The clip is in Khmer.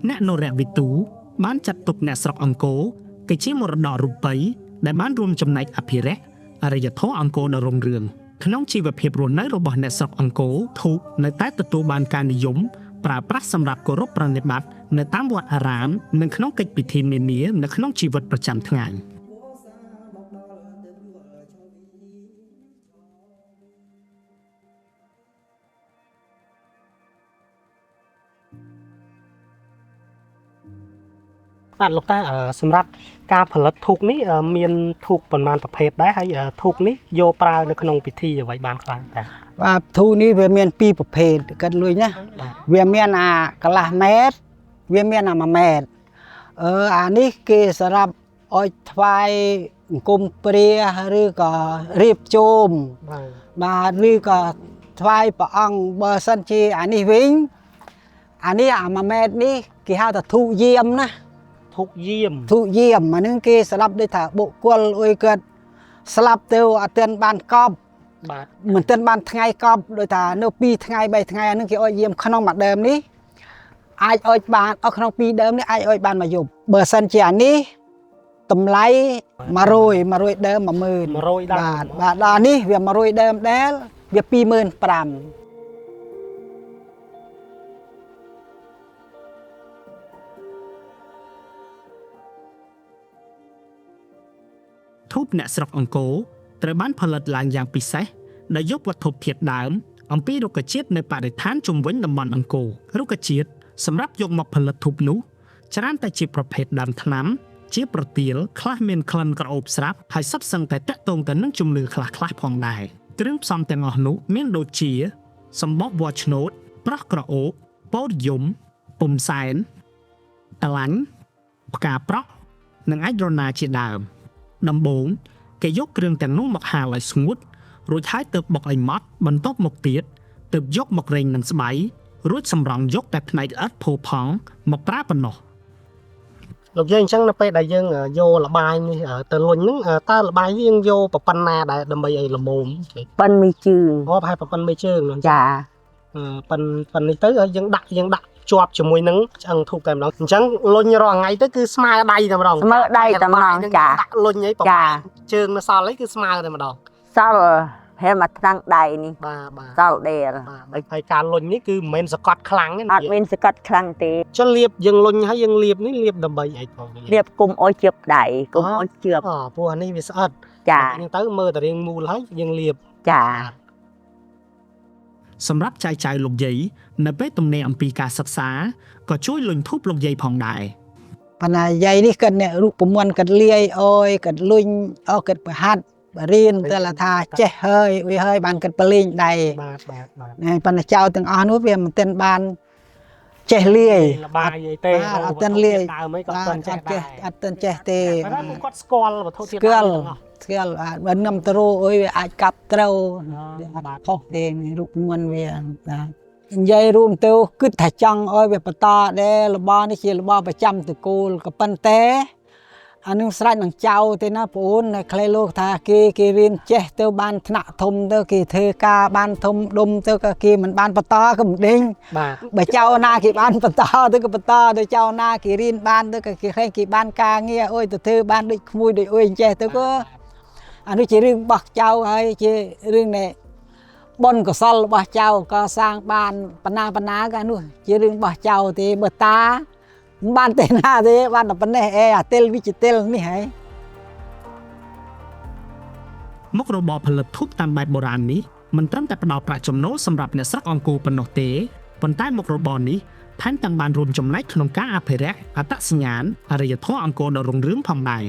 អ្នកនរៈវិទូបានចាត់ទុកអ្នកស្រុកអង្គរគឺជាមរតករូបីដែលបានរួមចំណែកអភិរក្សអរិយធម៌អង្គរដ៏រុងរឿងក្នុងជីវភាពរស់នៅរបស់អ្នកស្រុកអង្គរធូបនៅតែទទួលបានការនិយមប្រើប្រាស់សម្រាប់គោរពប្រណិប័តនៅតាមវត្តអារាមនិងក្នុងកិច្ចពិធីនានានៅក្នុងជីវិតប្រចាំថ្ងៃបាទលោកតាសម្រាប់ការផលិតធូបនេះមានធូបប៉ុន្មានប្រភេទដែរហើយធូបនេះយកប្រើនៅក្នុងពិធីអ្វីបានខ្លះតាបាទធូបនេះវាមាន2ប្រភេទកាត់លុយណាវាមានអាកន្លះម៉ែត្រវាមានអា1ម៉ែត្រអានេះគេសម្រាប់ឲ្យថ្វាយអង្គមព្រះឬក៏រៀបជុំបាទឬក៏ថ្វាយព្រះអង្គបើសិនជាអានេះវិញអានេះអា1ម៉ែត្រនេះគេហៅថាធូបយាមណាធូបយាមអានឹងគេស្លាប់ដូចថាបុគ្គលអុយគាត់ស្លាប់ទៅអត់ទាន់បានកប់បាទមិនទាន់បានថ្ងៃកប់ដូចថានៅ2ថ្ងៃ3ថ្ងៃអានឹងគេអុយយាមក្នុងមួយដើមនេះអាចអុយបានអស់ក្នុង2ដើមនេះអាចអុយបានមួយយប់បើសិនជាអានេះតម្លៃ100ដើម 10000 100ដើមបាទដល់នេះវា100ដើមដែលវា25000ធូបអ្នកស្រុកអង្គរត្រូវបានផលិតឡើងយ៉ាងពិសេសដោយយកវត្ថុធាតុដើមអំពីរុក្ខជាតិនៅបរិស្ថានជុំវិញតំបន់អង្គររុក្ខជាតិសម្រាប់យកមកផលិតធូបនោះច្រើនតែជាប្រភេទដើមថ្នាំជាប្រទាលខ្លះមានក្លិនក្រអូបស្រាប់ហើយសុទ្ធសឹងតែតាក់ទងទៅនឹងជំនឿខ្លះៗផងដែរគ្រឿងផ្សំទាំងអស់នោះមានដូចជាសំបកវល្លិឆ្នោតប្រោះក្រអូបពោតយំពុំសែនតឡាញ់ផ្កាប្រក់និងអាចរណាជាដើមដំបូងគេយកគ្រឿងទាំងនោះមកហាលឲ្យស្ងួតរួចហើយទើបបុកឲ្យម៉ត់បន្ទាប់មកទៀតទើបយកមករែងនឹងស្បៃរួចសម្រង់យកតែផ្នែកល្អិតផូរផង់មកប្រើប៉ុណ្ណោះលោកយាយអញ្ចឹងនៅពេលដែលយើងយកលបាយនេះទៅលុញហ្នឹងតើលបាយយើងយកប៉ុណ្ណាដែរដើម្បីឲ្យល្មមប៉ិនមួយជើងប្រហែលប៉ុណ្ណមេជើងចាប៉ុណ្នេះទៅយើងដាក់ជាប់ជាមួយនឹងឆ្អឹងធូបតែម្ដងអញ្ចឹងលុញរាល់ថ្ងៃទៅគឺស្មើដៃតែម្ដងស្មើដៃតែម្ដងចាដាក់លុញអីប្រហែលជើងនៅសល់អីគឺស្មើតែម្ដងសល់ហែមកថ្នាំងដៃនេះបាទសល់ដែរហើយការលុញនេះគឺមិនមែនសកត់ខ្លាំងទេអត់មានសកត់ខ្លាំងទេចុះលាបយើងលុញហើយយើងលាបនេះលាបដើម្បីអីផងលាបគុំអុយជៀបដៃគុំអុយជៀបព្រោះអានេះវាស្អិតចាអញ្ចឹងទៅមើលតែរាងមូលហើយយើងលាបចាសម្រាប់ចៅលោកយាយនៅពេលទំនេរអំពីការសិក្សាក៏ជួយលុញធូបលោកយាយផងដែរប៉ុន្តែយាយនេះគាត់អ្នករូបមន្តគាត់លាយអយគាត់លុញគាត់ប្រហាត់រៀនតែថាចេះហើយវាហើយបានគាត់ប្រលេងដៃបាទប៉ុន្តែចៅទាំងអស់នោះវាមិនទាន់បានចេះលាយលបាយអីទេអត់ទាន់លាយដើមអីក៏អត់ទាន់ចេះដែរអត់ទាន់ចេះទេគាត់ស្គាល់វត្ថុធាតុដើមទាំងអស់ស្គាល់បើនឹមទៅអុយវាអាចកាប់ត្រូវបាទខុសទេរូបមន្តវាបាទនិយាយរួមទៅគិតថាចង់ឲ្យវាបន្តដែររបស់នេះជារបស់ប្រចាំតកូលក៏ប៉ុន្តែអានឹងស្រេចនឹងចៅទេណាបងអូនខ្លីលោកថាគេរៀនចេះទៅបានថ្នាក់ធំទៅគេធ្វើការបានធំដុំទៅក៏គេមិនបានបន្តក៏មិនដេញបាទបើចៅណាគេបានបន្តទៅក៏បន្តទៅចៅណាគេរៀនបានទៅក៏គេឃើញគេបានការងារអុយទៅធ្វើបានដូចក្មួយដូចអុយចេះទៅក៏អានេះជារឿងរបស់ចៅហើយជារឿងនៃបុណ្យកុសលរបស់ចៅក៏សាងបានបណ្ណាក៏នោះជារឿងរបស់ចៅទេបើតាមិនបានទេណាទេបានតែប៉ុណ្ណេះអាទិលវិជ្ជទិលនេះហើយមុខរបរផលិតធូបតាមបែបបុរាណនេះមិនត្រឹមតែផ្ដល់ប្រាក់ចំណូលសម្រាប់អ្នកស្រុកអង្គរប៉ុណ្ណោះទេប៉ុន្តែមុខរបរនេះថែមទាំងបានរួមចំណែកក្នុងការអភិរក្សអត្តសញ្ញាណអរិយធម៌អង្គរដ៏រុងរឿងផងដែរ